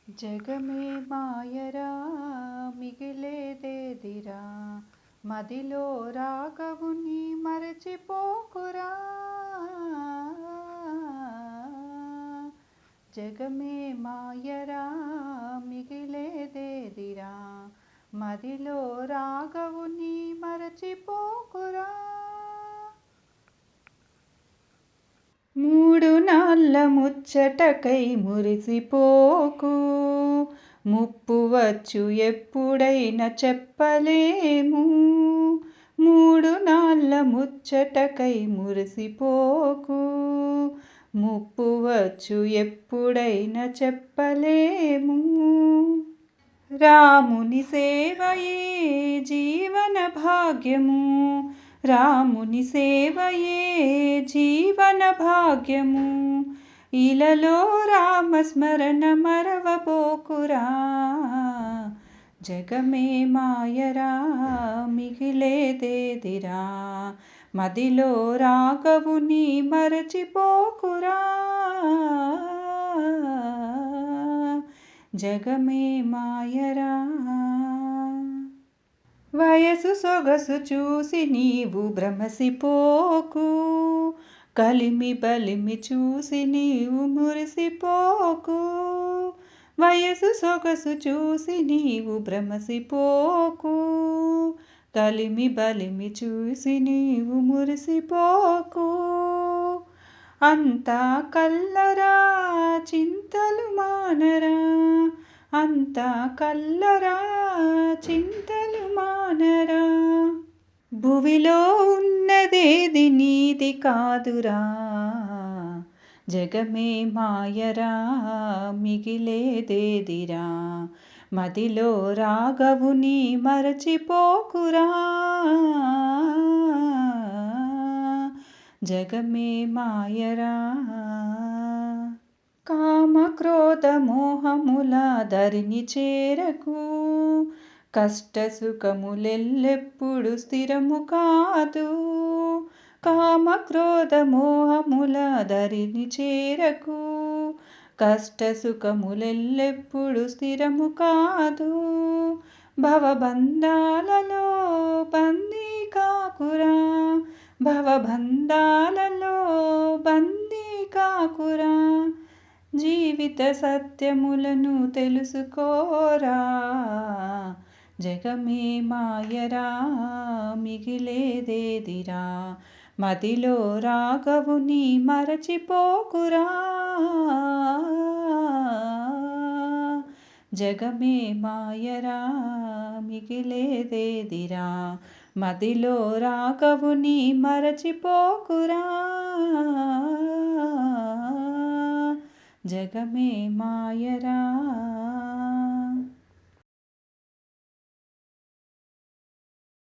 జగమే మాయరా మిగిలేదేదిరా మదిలో రాగవుని మరచిపోకురా. జగమే మాయరా మిగిలేదేదిరా మదిలో రాగవుని మరచిపోకురా. మూడు నాళ్ళ ముచ్చటకై మురిసిపోకు, ముప్పు వచ్చు ఎప్పుడైనా చెప్పలేము. మూడు నాళ్ళ ముచ్చటకై మురిసిపోకు, ముప్పు వచ్చు ఎప్పుడైనా చెప్పలేము. రాముని సేవయే జీవన భాగ్యము, రాముని సేవయే జీవన భాగ్యము. ఇలలో రామస్మరణ మరవబోకురా. జగమే మాయరా మిగిలేదేదిరా మదిలో రాగవుని మరచిపోకురా. జగమే మాయరా. వయసు సొగసు చూసి నీవు భ్రమసిపోకు, కలిమి బలిమి చూసి నీవు మురిసిపోకు. వయసు సొగసు చూసి నీవు భ్రమసిపోకు, కలిమి బలిమి చూసి నీవు మురిసిపోకు. అంతా కల్లరా చింతలు మానరా, అంతా కల్లరా చింతలు మానరా. భువిలో ఉన్నదేది నీది కాదురా, జగమే మాయరా మిగిలేదేదిరా మదిలో రాగవుని మరచిపోకురా. జగమే మాయరా. కామ క్రోధ మోహముల దరిని చేరకు, కష్ట సుఖములెల్లెప్పుడు స్థిరము కాదు. కామ క్రోధ మోహముల దరిని చేరకు, కష్ట సుఖములెల్లెప్పుడు స్థిరము కాదు. భవబంధాలలో బందీ కాకురా, భవబంధాలలో బందీ కాకురా. జీవిత సత్యములను తెలుసుకోరా. జగమే మాయరా మిగిలేదేదిరా మదిలో రాగవుని మరచిపోకురా. జగమే మాయరా మిగిలేదేదిరా మదిలో రాగవుని మరచిపోకురా. జగమే మాయరా.